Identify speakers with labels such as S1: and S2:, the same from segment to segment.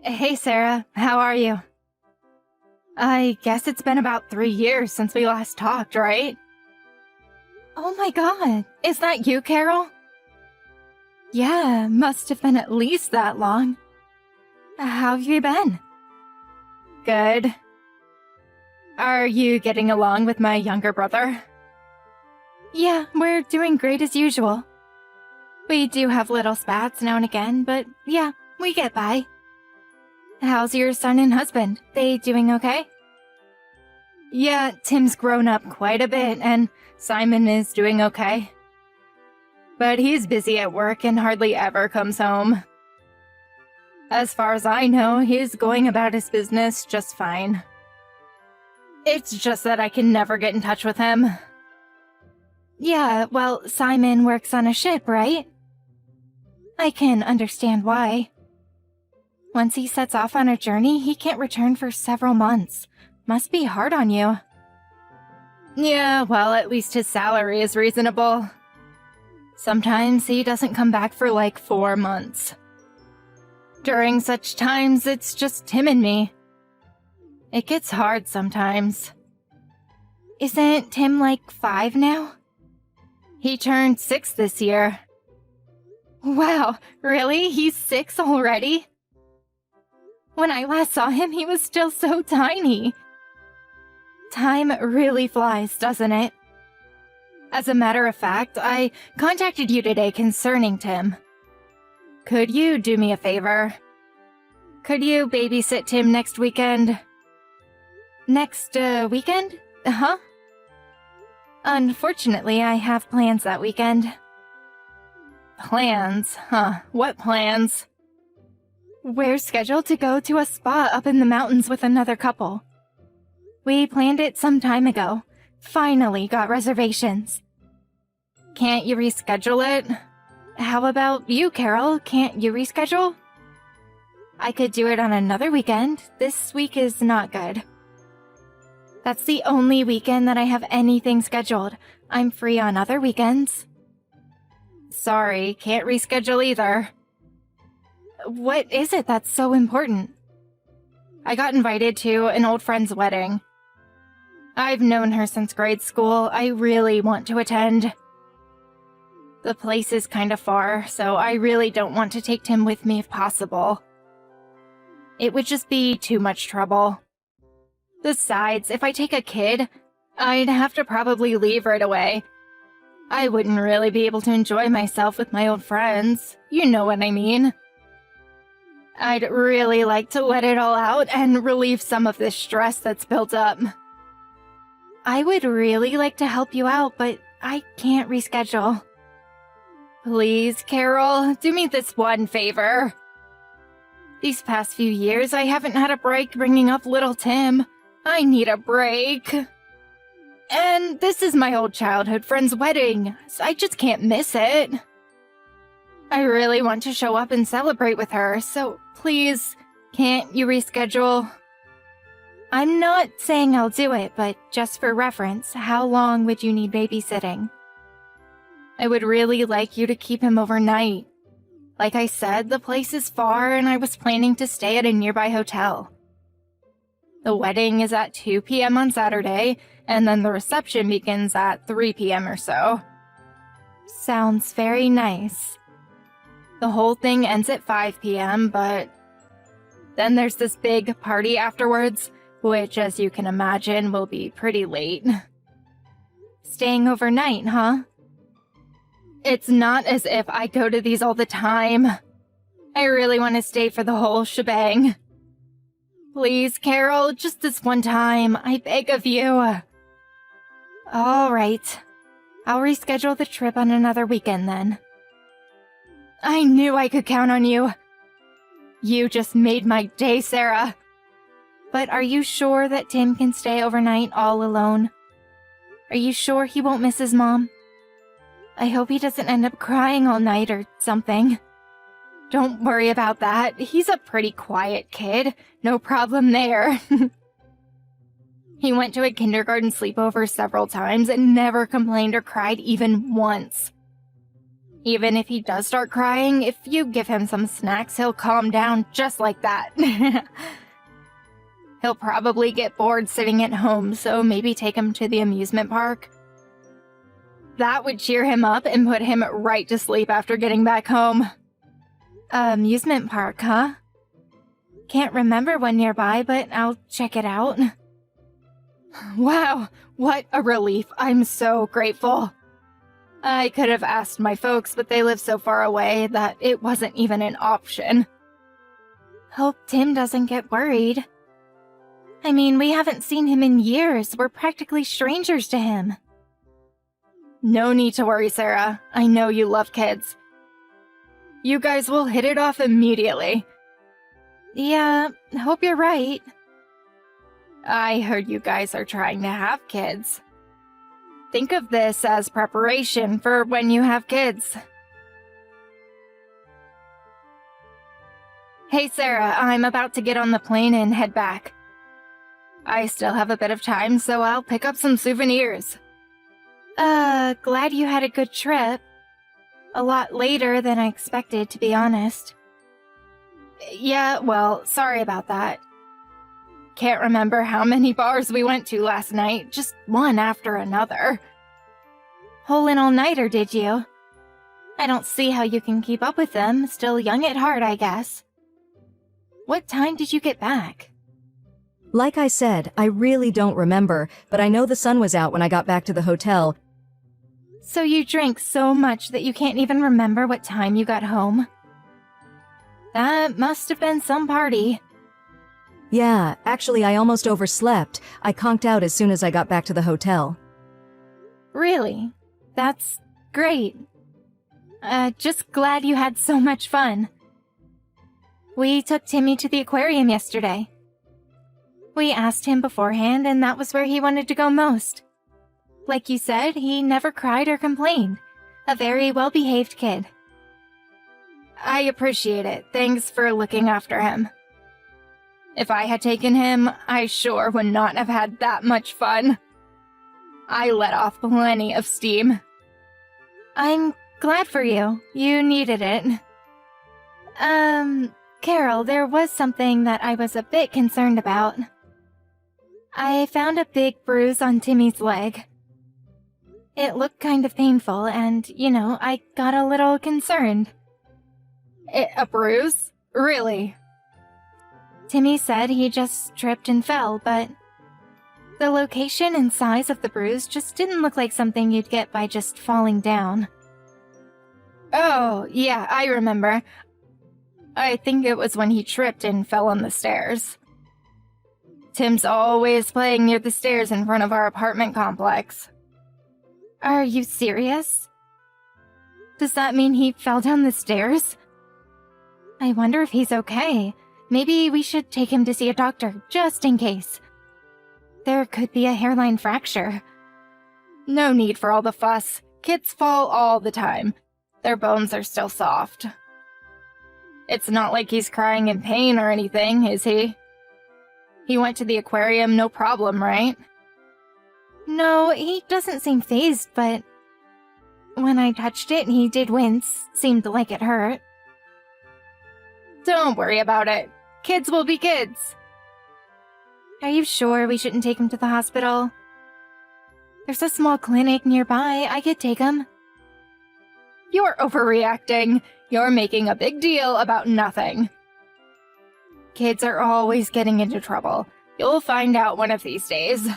S1: Hey Sarah, how are you? I guess it's been about 3 years since we last talked, right? Oh my god, is that you, Carol? Yeah, must have been at least that long. How have you been? Good. Are you getting along with my younger brother? Yeah, we're doing great as usual. We do have little spats now and again, but yeah, we get by. How's your son and husband? They doing okay? Yeah, Tim's grown up quite a bit, and Simon is doing okay. But he's busy at work and hardly ever comes home. As far as I know, he's going about his business just fine. It's just that I can never get in touch with him. Yeah, well, Simon works on a ship, right? I can understand why. Once he sets off on a journey, he can't return for several months. Must be hard on you. Yeah, well, at least his salary is reasonable. Sometimes he doesn't come back for like 4 months. During such times, it's just him and me. It gets hard sometimes. Isn't Tim like 5 now? He turned 6 this year. Wow, really? He's 6 already? When I last saw him, he was still so tiny. Time really flies, doesn't it? As a matter of fact, I contacted you today concerning Tim. Could you do me a favor? Could you babysit Tim next weekend? Next, weekend? Huh? Unfortunately, I have plans that weekend. Plans? Huh, what plans? We're scheduled to go to a spa up in the mountains with another couple. We planned it some time ago. Finally got reservations. Can't you reschedule it? How about you, Carol? Can't you reschedule? I could do it on another weekend. This week is not good. That's the only weekend that I have anything scheduled. I'm free on other weekends. Sorry, can't reschedule either. What is it that's so important? I got invited to an old friend's wedding. I've known her since grade school. I really want to attend. The place is kind of far, so I really don't want to take Tim with me if possible. It would just be too much trouble. Besides, if I take a kid, I'd have to probably leave right away. I wouldn't really be able to enjoy myself with my old friends. You know what I mean. I'd really like to let it all out and relieve some of this stress that's built up. I would really like to help you out, but I can't reschedule. Please, Carol, do me this one favor. These past few years, I haven't had a break bringing up little Tim. I need a break. And this is my old childhood friend's wedding, so I just can't miss it. I really want to show up and celebrate with her, so please, can't you reschedule? I'm not saying I'll do it, but just for reference, how long would you need babysitting? I would really like you to keep him overnight. Like I said, the place is far and I was planning to stay at a nearby hotel. The wedding is at 2 p.m. on Saturday, and then the reception begins at 3 p.m. or so. Sounds very nice. The whole thing ends at 5 p.m., but then there's this big party afterwards, which, as you can imagine, will be pretty late. Staying overnight, huh? It's not as if I go to these all the time. I really want to stay for the whole shebang. Please, Carol, just this one time, I beg of you. All right. I'll reschedule the trip on another weekend then. I knew I could count on you. You just made my day, Sarah. But are you sure that Tim can stay overnight all alone? Are you sure he won't miss his mom? I hope he doesn't end up crying all night or something. Don't worry about that. He's a pretty quiet kid. No problem there. He went to a kindergarten sleepover several times and never complained or cried even once. Even if he does start crying, if you give him some snacks, he'll calm down just like that. He'll probably get bored sitting at home, so maybe take him to the amusement park. That would cheer him up and put him right to sleep after getting back home. Amusement park, huh? Can't remember one nearby, but I'll check it out. Wow, what a relief. I'm so grateful. I could have asked my folks, but they live so far away that it wasn't even an option. Hope Tim doesn't get worried. I mean, we haven't seen him in years. We're practically strangers to him. No need to worry, Sarah. I know you love kids. You guys will hit it off immediately. Yeah, hope you're right. I heard you guys are trying to have kids. Think of this as preparation for when you have kids. Hey, Sarah, I'm about to get on the plane and head back. I still have a bit of time, so I'll pick up some souvenirs. Glad you had a good trip. A lot later than I expected, to be honest. Yeah, well, sorry about that. Can't remember how many bars we went to last night, just one after another. Whole and all-nighter, did you? I don't see how you can keep up with them, still young at heart, I guess. What time did you get back?
S2: Like I said, I really don't remember, but I know the sun was out when I got back to the hotel.
S1: So you drank so much that you can't even remember what time you got home? That must have been some party.
S2: Yeah, actually I almost overslept. I conked out as soon as I got back to the hotel.
S1: Really? That's great. Just glad you had so much fun. We took Timmy to the aquarium yesterday. We asked him beforehand, and that was where he wanted to go most. Like you said, he never cried or complained. A very well-behaved kid. I appreciate it. Thanks for looking after him. If I had taken him, I sure would not have had that much fun. I let off plenty of steam. I'm glad for you. You needed it. Carol, there was something that I was a bit concerned about. I found a big bruise on Timmy's leg. It looked kind of painful, and, I got a little concerned. A bruise? Really? Timmy said he just tripped and fell, but the location and size of the bruise just didn't look like something you'd get by just falling down. Oh, yeah, I remember. I think it was when he tripped and fell on the stairs. Tim's always playing near the stairs in front of our apartment complex. Are you serious? Does that mean he fell down the stairs? I wonder if he's okay. Maybe we should take him to see a doctor, just in case. There could be a hairline fracture. No need for all the fuss. Kids fall all the time. Their bones are still soft. It's not like he's crying in pain or anything, is he? He went to the aquarium no problem, right? No, he doesn't seem fazed, but when I touched it, he did wince. Seemed like it hurt. Don't worry about it. Kids will be kids. Are you sure we shouldn't take him to the hospital? There's a small clinic nearby. I could take him. You're overreacting. You're making a big deal about nothing. Kids are always getting into trouble. You'll find out one of these days.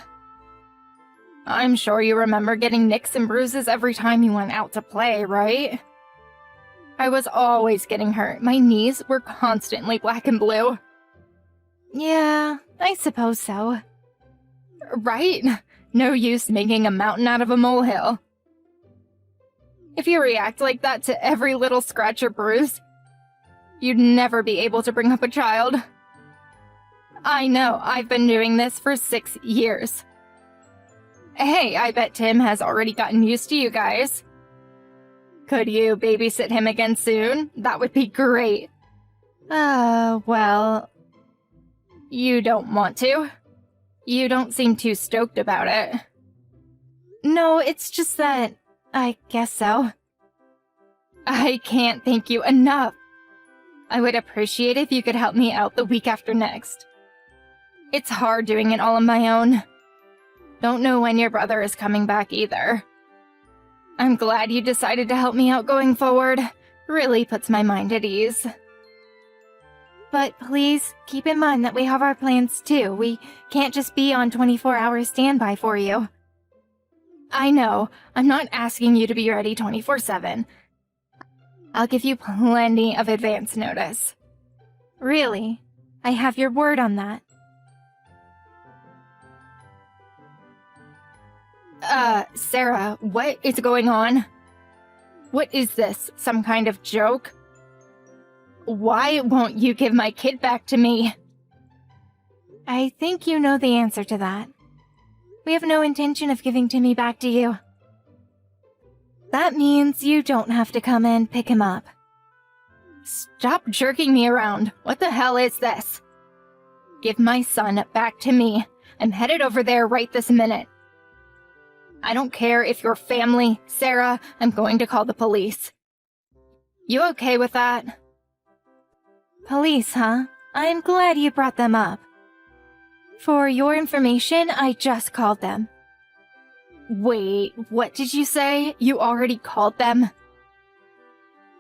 S1: I'm sure you remember getting nicks and bruises every time you went out to play, right? I was always getting hurt. My knees were constantly black and blue. Yeah, I suppose so. Right? No use making a mountain out of a molehill. If you react like that to every little scratch or bruise, you'd never be able to bring up a child. I know, I've been doing this for 6 years. Hey, I bet Tim has already gotten used to you guys. Could you babysit him again soon? That would be great. Well... You don't want to? You don't seem too stoked about it. No, it's just that... I guess so. I can't thank you enough. I would appreciate if you could help me out the week after next. It's hard doing it all on my own. Don't know when your brother is coming back either. I'm glad you decided to help me out going forward. Really puts my mind at ease. But please keep in mind that we have our plans too. We can't just be on 24-hour standby for you. I know, I'm not asking you to be ready 24/7. I'll give you plenty of advance notice. Really, I have your word on that. Sarah, what is going on? What is this, some kind of joke? Why won't you give my kid back to me? I think you know the answer to that. We have no intention of giving Timmy back to you. That means you don't have to come and pick him up. Stop jerking me around. What the hell is this? Give my son back to me. I'm headed over there right this minute. I don't care if you're family, Sarah. I'm going to call the police. You okay with that? Police, huh? I'm glad you brought them up. For your information, I just called them. Wait, what did you say? You already called them?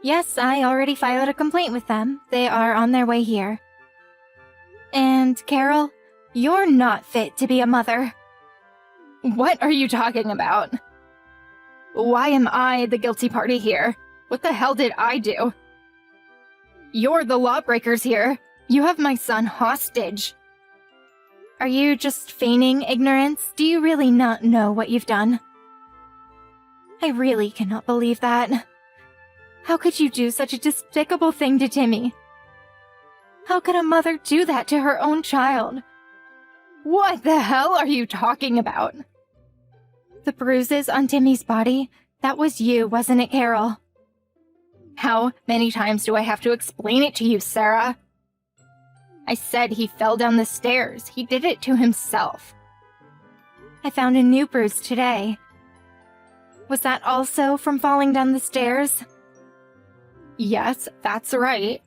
S1: Yes, I already filed a complaint with them. They are on their way here. And, Carol, you're not fit to be a mother. What are you talking about? Why am I the guilty party here? What the hell did I do? You're the lawbreakers here. You have my son hostage. Are you just feigning ignorance? Do you really not know what you've done? I really cannot believe that. How could you do such a despicable thing to Timmy? How could a mother do that to her own child? What the hell are you talking about? The bruises on Timmy's body, that was you, wasn't it, Carol? How many times do I have to explain it to you, Sarah? I said he fell down the stairs. He did it to himself. I found a new bruise today. Was that also from falling down the stairs? Yes, that's right.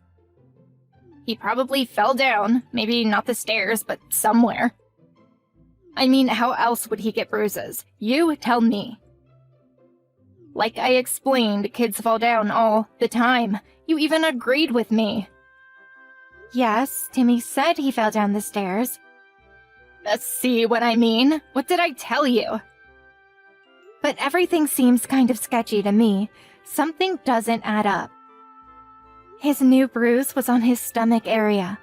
S1: He probably fell down. Maybe not the stairs, but somewhere. I mean, how else would he get bruises? You tell me. Like I explained, kids fall down all the time. You even agreed with me. Yes, Timmy said he fell down the stairs. See what I mean? What did I tell you? But everything seems kind of sketchy to me. Something doesn't add up. His new bruise was on his stomach area.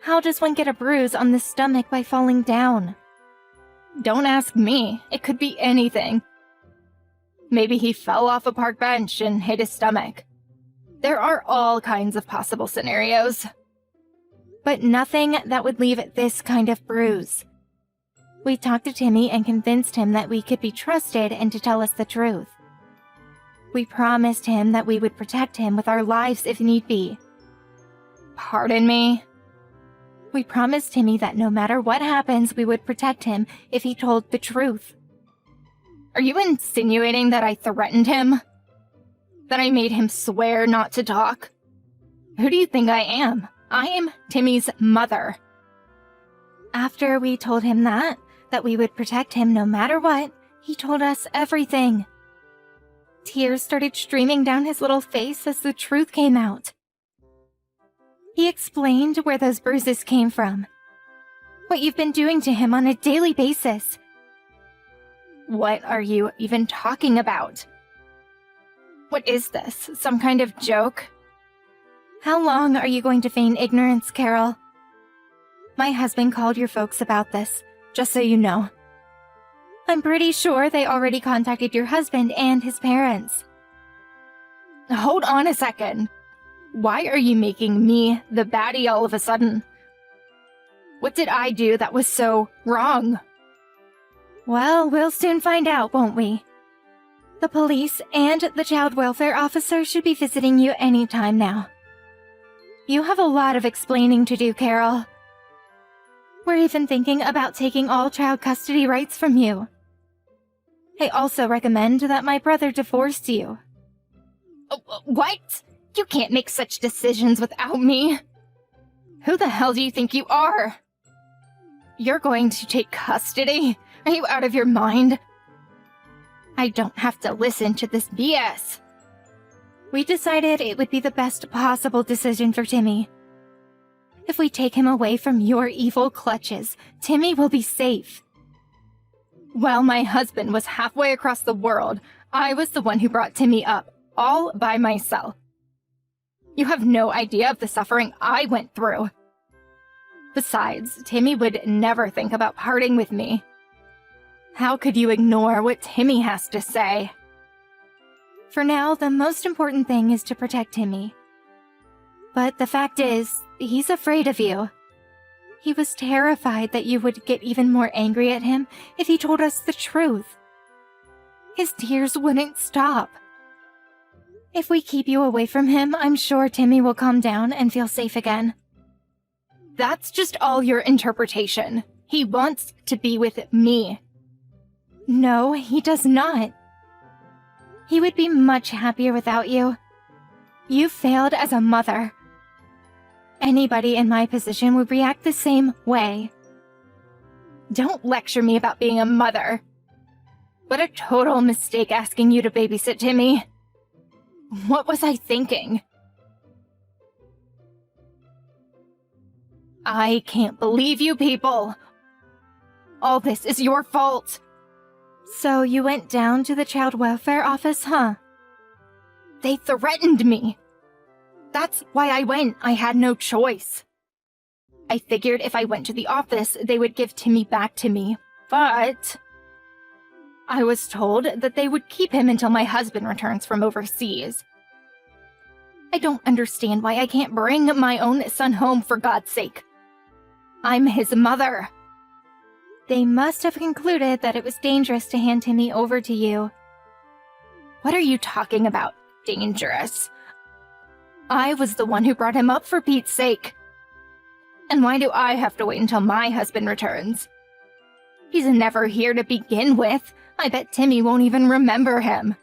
S1: How does one get a bruise on the stomach by falling down? Don't ask me. It could be anything. Maybe he fell off a park bench and hit his stomach. There are all kinds of possible scenarios. But nothing that would leave this kind of bruise. We talked to Timmy and convinced him that we could be trusted and to tell us the truth. We promised him that we would protect him with our lives if need be. Pardon me? We promised Timmy that no matter what happens, we would protect him if he told the truth. Are you insinuating that I threatened him? That I made him swear not to talk? Who do you think I am? I am Timmy's mother. After we told him that we would protect him no matter what, he told us everything. Tears started streaming down his little face as the truth came out. He explained where those bruises came from. What you've been doing to him on a daily basis. What are you even talking about? What is this? Some kind of joke? How long are you going to feign ignorance, Carol? My husband called your folks about this, just so you know. I'm pretty sure they already contacted your husband and his parents. Hold on a second. Why are you making me the baddie all of a sudden? What did I do that was so wrong? Well, we'll soon find out, won't we? The police and the child welfare officer should be visiting you anytime now. You have a lot of explaining to do, Carol. We're even thinking about taking all child custody rights from you. I also recommend that my brother divorce you. What? You can't make such decisions without me. Who the hell do you think you are? You're going to take custody? Are you out of your mind? I don't have to listen to this BS. We decided it would be the best possible decision for Timmy. If we take him away from your evil clutches, Timmy will be safe. While my husband was halfway across the world, I was the one who brought Timmy up, all by myself. You have no idea of the suffering I went through. Besides, Timmy would never think about parting with me. How could you ignore what Timmy has to say? For now, the most important thing is to protect Timmy. But the fact is, he's afraid of you. He was terrified that you would get even more angry at him if he told us the truth. His tears wouldn't stop. If we keep you away from him, I'm sure Timmy will calm down and feel safe again. That's just all your interpretation. He wants to be with me. No, he does not. He would be much happier without you. You failed as a mother. Anybody in my position would react the same way. Don't lecture me about being a mother. What a total mistake asking you to babysit Timmy. What was I thinking? I can't believe you people. All this is your fault. So you went down to the child welfare office, huh? They threatened me. That's why I went. I had no choice. I figured if I went to the office, they would give Timmy back to me, but I was told that they would keep him until my husband returns from overseas. I don't understand why I can't bring my own son home, for God's sake. I'm his mother. They must have concluded that it was dangerous to hand Timmy over to you. What are you talking about, dangerous? I was the one who brought him up, for Pete's sake. And why do I have to wait until my husband returns? He's never here to begin with. I bet Timmy won't even remember him.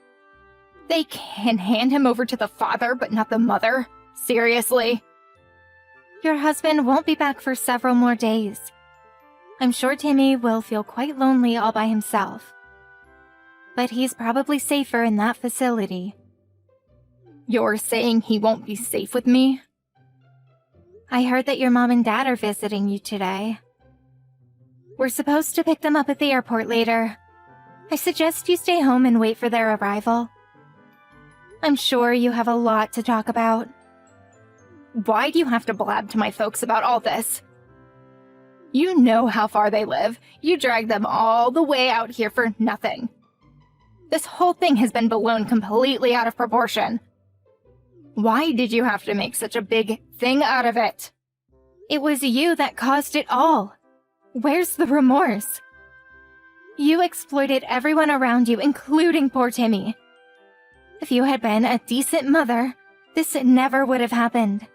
S1: They can hand him over to the father, but not the mother? Seriously? Your husband won't be back for several more days. I'm sure Timmy will feel quite lonely all by himself. But he's probably safer in that facility. You're saying he won't be safe with me? I heard that your mom and dad are visiting you today. We're supposed to pick them up at the airport later. I suggest you stay home and wait for their arrival. I'm sure you have a lot to talk about. Why do you have to blab to my folks about all this? You know how far they live. You dragged them all the way out here for nothing. This whole thing has been blown completely out of proportion. Why did you have to make such a big thing out of it? It was you that caused it all. Where's the remorse? You exploited everyone around you, including poor Timmy. If you had been a decent mother, this never would have happened.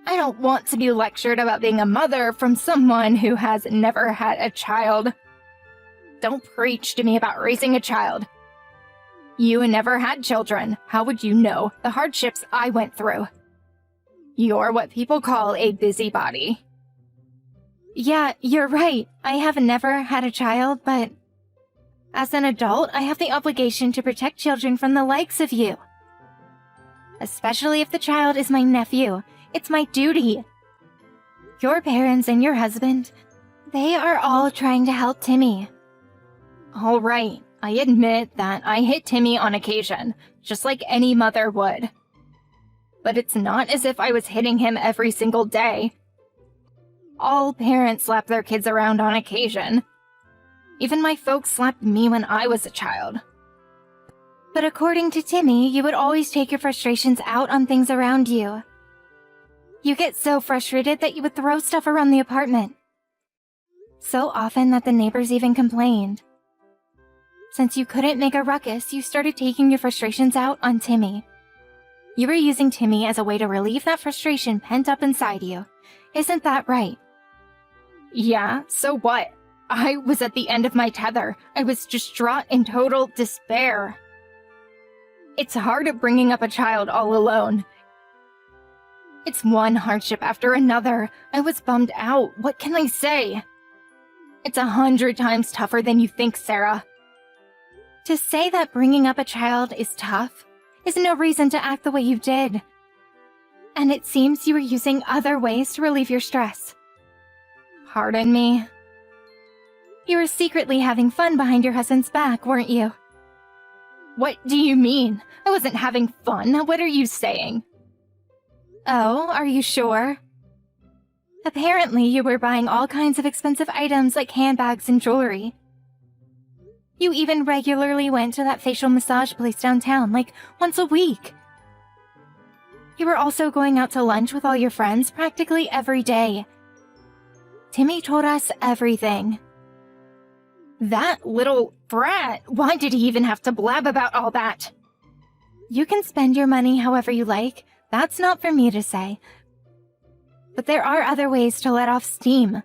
S1: I don't want to be lectured about being a mother from someone who has never had a child. Don't preach to me about raising a child. You never had children. How would you know the hardships I went through? You're what people call a busybody. Yeah, you're right. I have never had a child, but as an adult, I have the obligation to protect children from the likes of you. Especially if the child is my nephew. It's my duty. Your parents and your husband, they are all trying to help Timmy. All right, I admit that I hit Timmy on occasion, just like any mother would. But it's not as if I was hitting him every single day. All parents slap their kids around on occasion. Even my folks slapped me when I was a child. But according to Timmy, you would always take your frustrations out on things around you. You get so frustrated that you would throw stuff around the apartment. So often that the neighbors even complained. Since you couldn't make a ruckus, you started taking your frustrations out on Timmy. You were using Timmy as a way to relieve that frustration pent up inside you. Isn't that right? Yeah, so what? I was at the end of my tether. I was distraught in total despair. It's hard bringing up a child all alone. It's one hardship after another. I was bummed out. What can I say? It's 100 times tougher than you think, Sarah. To say that bringing up a child is tough is no reason to act the way you did. And it seems you were using other ways to relieve your stress. Pardon me? You were secretly having fun behind your husband's back, weren't you? What do you mean? I wasn't having fun. What are you saying? Oh, are you sure? Apparently, you were buying all kinds of expensive items like handbags and jewelry. You even regularly went to that facial massage place downtown, like once a week. You were also going out to lunch with all your friends practically every day. Timmy told us everything. That little brat, why did he even have to blab about all that? You can spend your money however you like. That's not for me to say. But there are other ways to let off steam.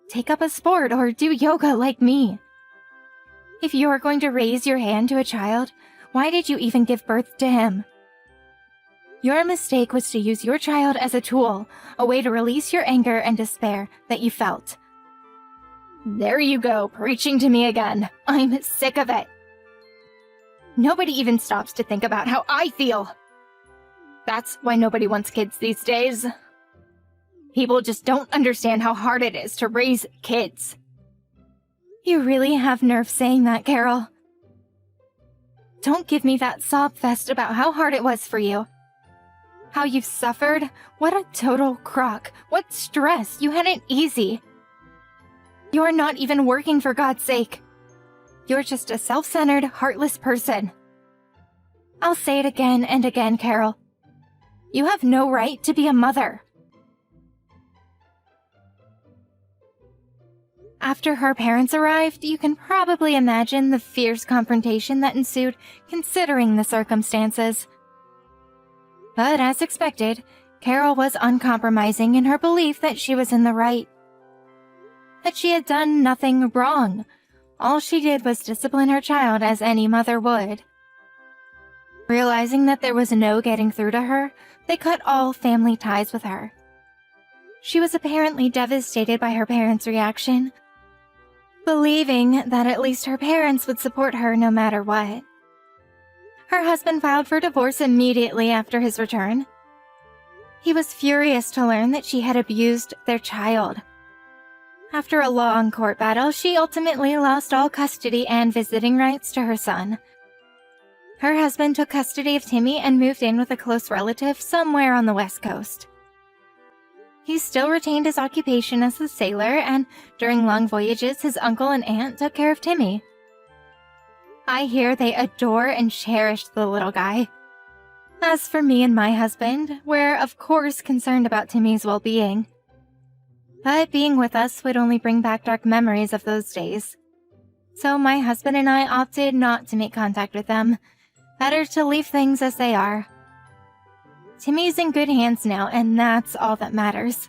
S1: Take up a sport or do yoga like me. If you're going to raise your hand to a child, why did you even give birth to him? Your mistake was to use your child as a tool, a way to release your anger and despair that you felt. There you go, preaching to me again. I'm sick of it. Nobody even stops to think about how I feel. That's why nobody wants kids these days. People just don't understand how hard it is to raise kids. You really have nerve saying that, Carol. Don't give me that sob fest about how hard it was for you. How you've suffered. What a total crock. What stress. You had it easy. You're not even working, for God's sake. You're just a self-centered, heartless person. I'll say it again and again, Carol. You have no right to be a mother. After her parents arrived, you can probably imagine the fierce confrontation that ensued considering the circumstances. But as expected, Carol was uncompromising in her belief that she was in the right. That she had done nothing wrong. All she did was discipline her child as any mother would. Realizing that there was no getting through to her, they cut all family ties with her. She was apparently devastated by her parents' reaction, believing that at least her parents would support her no matter what. Her husband filed for divorce immediately after his return. He was furious to learn that she had abused their child. After a long court battle, she ultimately lost all custody and visiting rights to her son. Her husband took custody of Timmy and moved in with a close relative somewhere on the West Coast. He still retained his occupation as a sailor, and during long voyages, his uncle and aunt took care of Timmy. I hear they adore and cherish the little guy. As for me and my husband, we're of course concerned about Timmy's well-being. But being with us would only bring back dark memories of those days. So my husband and I opted not to make contact with them. Better to leave things as they are. Timmy's in good hands now, and that's all that matters.